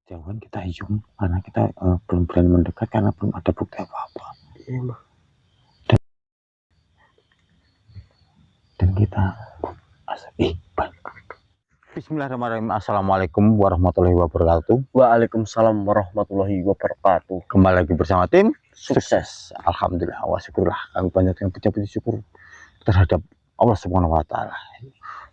kejauhan kita zoom karena kita belum berani mendekat karena belum ada bukti apa-apa. Dan kita Bismillahirrahmanirrahim. Assalamualaikum warahmatullahi wabarakatuh. Waalaikumsalam warahmatullahi wabarakatuh. Kembali lagi bersama tim Sukses. Alhamdulillah, wa syukurlah, kami banyak yang puji syukur terhadap Allah Subhanahu wa Ta'ala.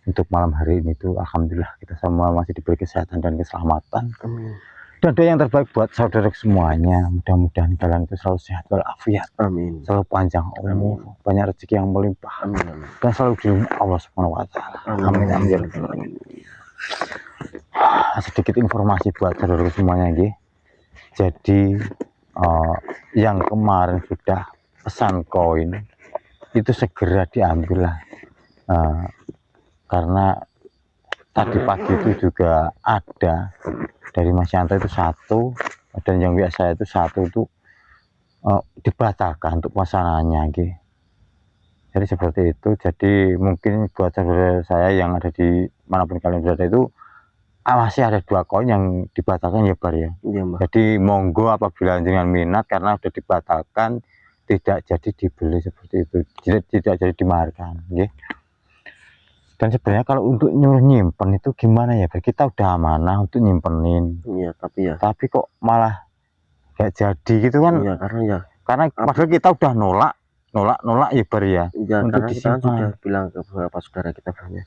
Untuk malam hari ini tuh alhamdulillah kita semua masih diberi kesehatan dan keselamatan. Amin. Dan doa yang terbaik buat saudara semuanya, mudah-mudahan kalian itu selalu sehat walafiat. Amin. Selalu panjang umur, banyak rezeki yang melimpah. Amin. Dan selalu dilindungi Allah Subhanahu wa Ta'ala. Amin. Amin. Sedikit informasi buat saudara semuanya nggih. Jadi yang kemarin sudah pesan koin itu segera diambil lah. Karena tadi pagi itu juga ada dari Mas Yanto itu satu, dan yang biasa itu satu itu dibatalkan untuk pesanannya gitu. Jadi seperti itu. Jadi mungkin buat saudara saya yang ada di manapun kalian berada itu masih ada 2 koin yang dibatalkan ya Bar ya. Iya, Mbak. Jadi monggo apabila dengan minat karena sudah dibatalkan tidak jadi dibeli seperti itu, tidak jadi dimaharkan gitu. Dan sebenarnya kalau untuk nyuruh nyimpen itu gimana ya, kita udah amanah untuk nyimpenin. Iya, tapi kok malah gak jadi gitu kan. Iya, karena padahal kita udah nolak ya Bar ya. Iya, untuk karena kita sudah bilang ke beberapa saudara kita banyak,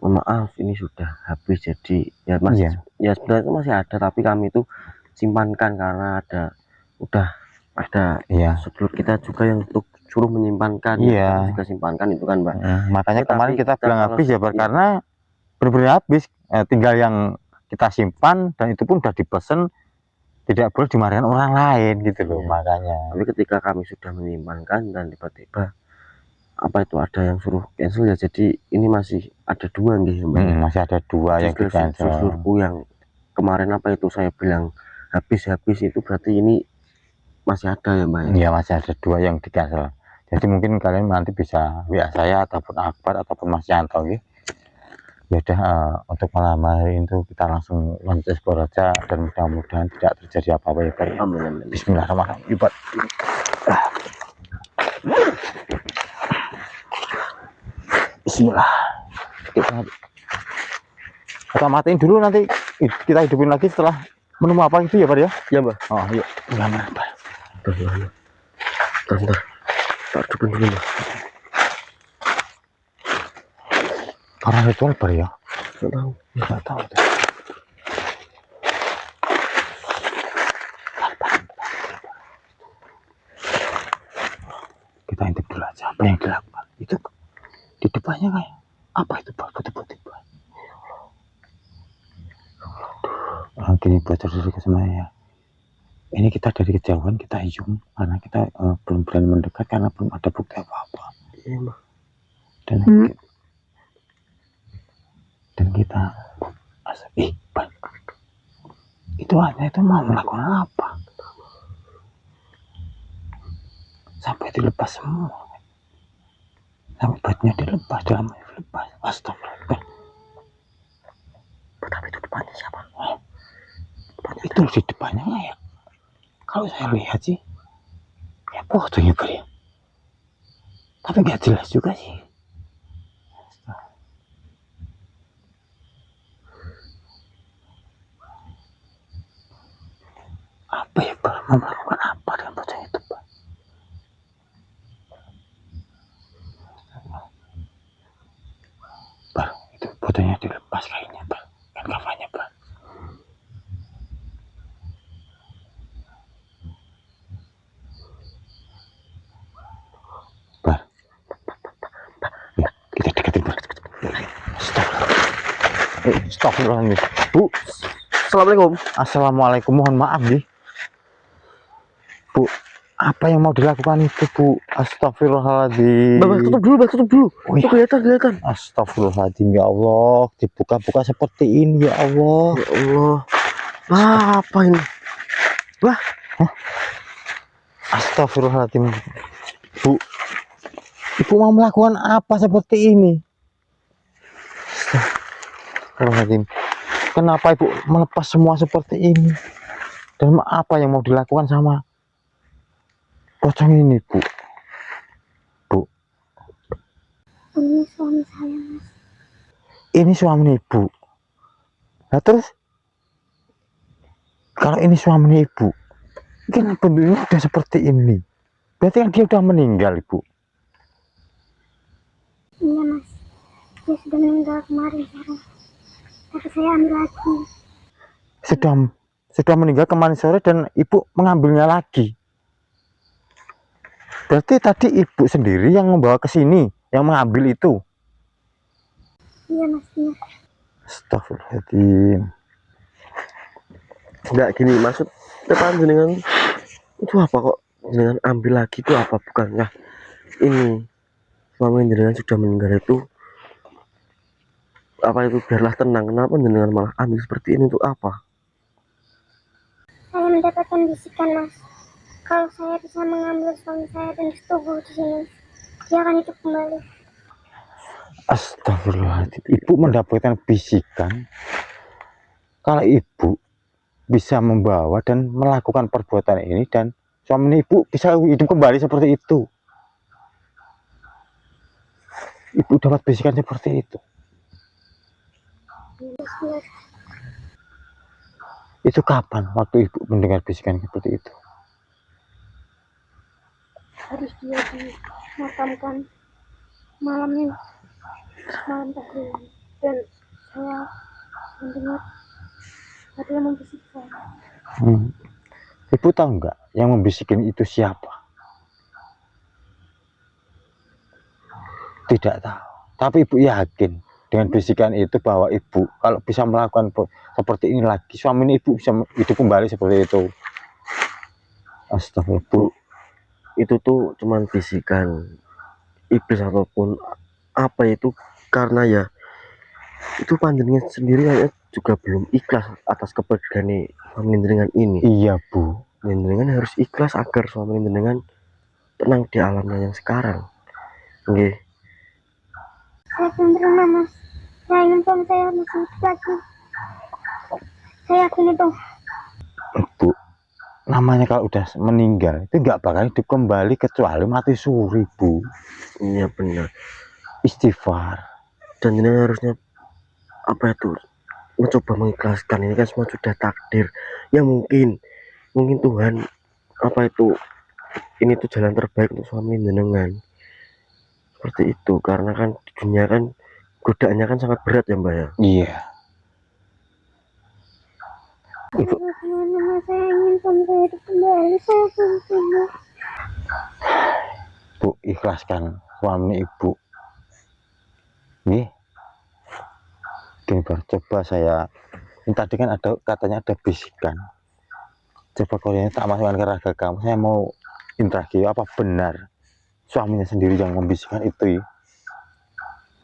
mohon maaf ini sudah habis, jadi ya masih ya sebenarnya itu masih ada, tapi kami itu simpankan karena udah ada sedulur kita juga yang untuk suruh menyimpankan. Iya, juga simpankan itu kan Mbak. Makanya kemarin kita bilang habis ya Bar, karena benar-benar habis, tinggal yang kita simpan dan itu pun udah dipesen tidak boleh dimarahkan orang lain gitu loh. Makanya tapi ketika kami sudah menyimpankan dan tiba-tiba apa itu ada yang suruh cancel ya, jadi ini masih ada 2 nih Mbak. Masih ada 2 yang di cancel. Susurku yang kemarin apa itu saya bilang habis itu berarti ini masih ada ya Mbak. Iya, masih ada 2 yang di cancel. Jadi mungkin kalian nanti bisa WA saya ataupun Akbar ataupun Mas Yanto gitu. Ya udah, untuk malam hari itu kita langsung lanjut explore aja dan mudah-mudahan tidak terjadi apa-apa ya Pak. Amin. Bismillahirrahmanirrahim. Bismillah. Kita matiin dulu, nanti kita hidupin lagi setelah menemu apa itu ya Pak ya. Iya Mbak. Oh iya. Gimana Pak? Bentar. Tak hidupin dulu Mbak. Karena ritual Pak ya. Nggak tahu. Kita intip dulu aja apa yang dilakukan. Itu di depannya kayak apa itu Pak? Putih-putih Pak. Gini buat saudara semuanya. Ini kita dari kejauhan kita zoom karena kita belum berani mendekat karena belum ada bukti apa-apa. Iya Mbak. Dan kita Pak, itu hanya itu mau melakukan apa? Sampai dilepas semua, sampai bajunya dilepas, dalamnya dilepas. Astagfirullah. Tapi itu depannya siapa? Itu di depannya ya. Kalau saya lihat sih ya fotonya Pak ya, tapi nggak jelas juga sih. Apa ya Pak, mau melakukan apa dengan bocah itu Pak? Pak, itu fotonya dilepas kayaknya Pak, kan kafannya Pak. Pak, ya kita deketin Pak. Stop nih Bu. Assalamualaikum. Assalamualaikum, mohon maaf nih Bu, apa yang mau dilakukan itu Bu? Astagfirullahaladzim. Mbak, tutup dulu. Oh, iya. Kelihatan. Astagfirullahaladzim, ya Allah, dibuka-buka seperti ini ya Allah. Ya Allah. Apa ini? Wah. Astagfirullahaladzim Bu, Ibu mau melakukan apa seperti ini? Astagfirullahaladzim. Kenapa ibu melepas semua seperti ini? Dan apa yang mau dilakukan sama pocong ini, Bu? Bu, Ini suami saya, Mas. ini suami ibu. Nah terus, kalau ini suami ibu, kenapa bentuknya udah seperti ini? Berarti kan dia udah meninggal, Ibu. Iya, Mas. Dia sudah meninggal kemarin sore. Tapi saya ambil lagi. Sudah meninggal kemarin sore dan ibu mengambilnya lagi. Berarti tadi ibu sendiri yang membawa ke sini, yang mengambil itu. Iya, Mas. Iya. Astagfirullahaladzim. Enggak gini, maksud depan jenengan itu apa kok jenengan ambil lagi itu apa? Bukankah ini suami jenengan sudah meninggal itu apa itu biarlah tenang, kenapa jenengan malah ambil seperti ini untuk apa? Saya mendapatkan bisikan, Mas. Kalau saya bisa mengambil suami saya dan setubuh di sini, dia akan hidup kembali. Astagfirullahaladzim. Ibu mendapatkan bisikan kalau ibu bisa membawa dan melakukan perbuatan ini dan suami ibu bisa hidup kembali seperti itu. Ibu dapat bisikan seperti itu. Bismillah. Itu kapan waktu ibu mendengar bisikan seperti itu? Harus dia dimakamkan malam takbiran. Dan saya mendengar ada yang membisik saya. Ibu tahu nggak yang membisikin itu siapa? Tidak tahu. Tapi ibu yakin dengan bisikan itu bahwa ibu kalau bisa melakukan seperti ini lagi, suami ibu bisa hidup kembali seperti itu. Astagfirullah, Bu. Itu tuh cuman bisikan iblis ataupun apa itu, karena ya itu panjenengan sendiri kayaknya juga belum ikhlas atas kepergian suami jenengan ini. Iya, Bu. Jenengan harus ikhlas agar suami jenengan tenang di alamnya yang sekarang. Oke. Saya belum terima, Mas. Saya ingin suami saya masih hidup lagi. Saya yakin itu. Bu, namanya kalau udah meninggal itu nggak bakal hidup kembali kecuali mati suri, Bu. Iya benar. Istighfar. Dan jenengan harusnya apa itu mencoba mengikhlaskan, ini kan semua sudah takdir ya. Mungkin Tuhan apa itu ini tuh jalan terbaik untuk suami jenengan seperti itu, karena kan di dunia kan godaannya kan sangat berat ya, Mbak ya. Iya. Ibu, Saya ingin suami saya hidup kembali. Saya belum terima. Bu, ikhlaskan suami ibu. Nih, gini coba saya. Ini tadi kan ada katanya ada bisikan. Coba kalau ini tak masukkan ke raga kamu, saya mau interaksi apa benar suaminya sendiri yang membisikkan itu ya?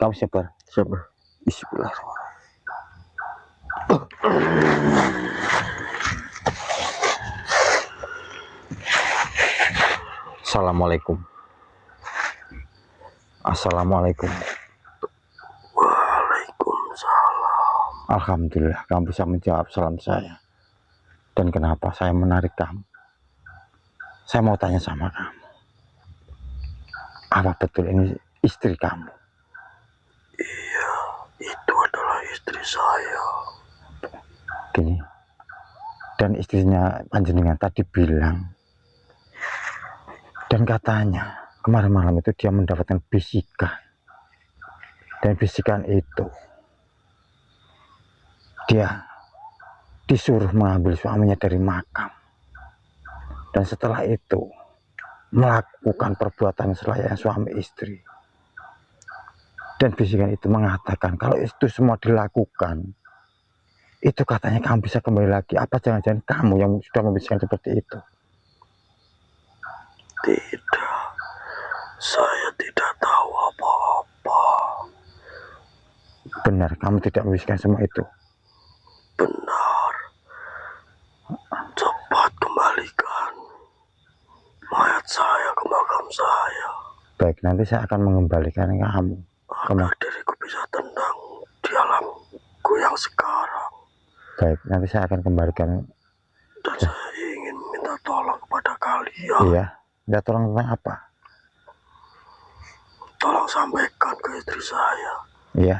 Kamu siapa? Siapa? Bismillahirrahmanirrahim. Assalamualaikum. Assalamualaikum. Waalaikumsalam. Alhamdulillah kamu bisa menjawab salam saya. Dan kenapa saya menarik kamu? Saya mau tanya sama kamu. Apa betul ini istri kamu? Iya, itu adalah istri saya. Gini. Dan istrinya panjenengan tadi bilang, dan katanya kemarin malam itu dia mendapatkan bisikan. Dan bisikan itu dia disuruh mengambil suaminya dari makam. Dan setelah itu melakukan perbuatan selayaknya suami istri. Dan bisikan itu mengatakan kalau itu semua dilakukan, itu katanya kamu bisa kembali lagi. Apa jangan-jangan kamu yang sudah membisikkan seperti itu? Tidak, saya tidak tahu apa-apa. Benar, kamu tidak membisikkan semua itu. Benar. Cepat kembalikan mayat saya ke makam saya. Baik, nanti saya akan mengembalikan kamu. Agar diriku bisa tenang di alamku yang sekarang. Baik, nanti saya akan kembalikan. Dan saya ingin minta tolong kepada kalian. Iya, minta tolong tentang apa? Tolong sampaikan ke istri saya. Iya,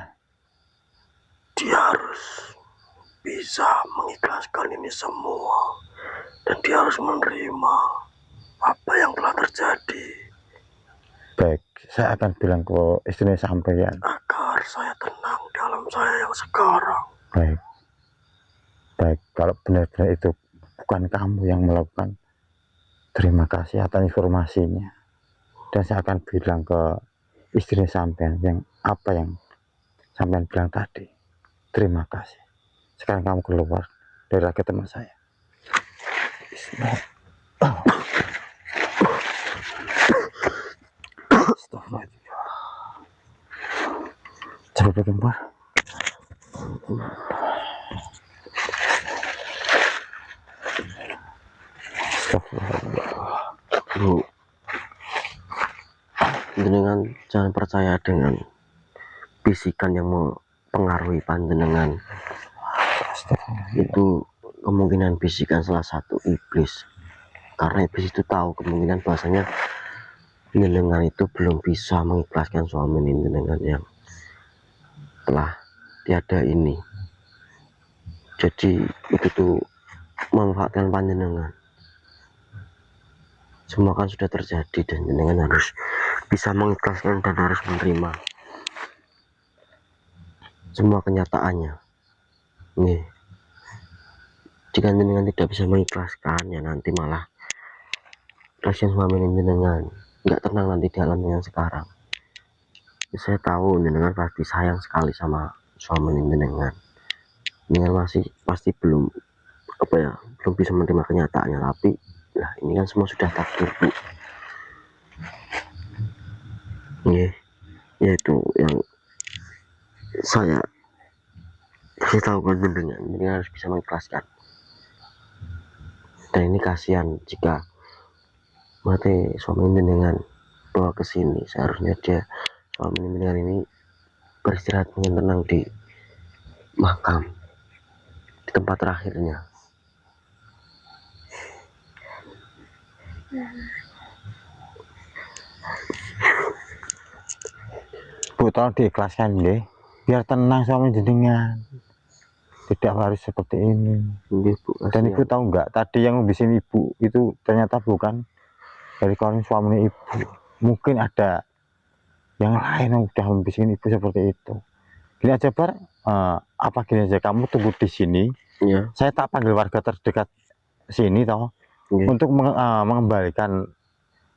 Dia harus bisa mengikhlaskan ini semua. Dan dia harus menerima apa yang telah terjadi. baik, saya akan bilang ke istrinya sampean. Agar saya tenang di alam saya yang sekarang. Baik, baik, kalau benar-benar itu bukan kamu yang melakukan, terima kasih atas informasinya. Dan saya akan bilang ke istrinya sampean yang apa yang sampean bilang tadi. Terima kasih. Sekarang kamu keluar dari lagi teman saya. Bismillah. Astagfirullah. Coba pegang bar. Astagfirullah. Bu, jenengan jangan percaya dengan bisikan yang mempengaruhi panjenengan. Itu kemungkinan bisikan salah satu iblis, karena iblis itu tahu kemungkinan bahwasanya jenengan itu belum bisa mengikhlaskan suami jenengan yang telah tiada ini. Jadi itu tuh memanfaatkan panjenengan. Semua kan sudah terjadi dan jenengan harus bisa mengikhlaskan dan harus menerima semua kenyataannya. Nih, jika jenengan tidak bisa mengikhlaskan, ya nanti malah kasihan suami jenengan nggak tenang nanti di alam yang sekarang. Saya tahu jenengan pasti sayang sekali sama suami jenengan. Jenengan masih pasti belum belum bisa menerima kenyataannya, tapi nah ini kan semua sudah takdir, Bu. Yaitu yang saya tahu kan jenengan harus bisa mengikhlaskan. Dan ini kasihan jika mati suami jenengan bawa ke sini. Seharusnya suami jenengan ini beristirahat dengan tenang di makam, di tempat terakhirnya. Bu, tolong diikhlaskan deh, biar tenang suami jenengan. Tidak harus seperti ini. Bu, Dan ibu tahu nggak, tadi yang membisin ibu itu ternyata bukan dari kawan suami ibu. Mungkin ada yang lain yang udah membisin ibu seperti itu. Gini aja Bar, apa gini aja, kamu tunggu di sini. Ya. Saya tak panggil warga terdekat sini toh, untuk mengembalikan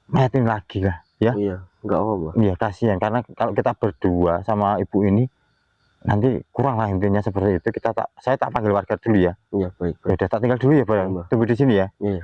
mayat ini lagi lah, ya. Iya, nggak apa-apa. Iya, kasihan karena kalau kita berdua sama ibu ini nanti kurang lah intinya seperti itu. Saya tak panggil warga dulu ya. Iya, baik. Udah tak tinggal dulu ya, Pak. Tunggu di sini ya. Iya.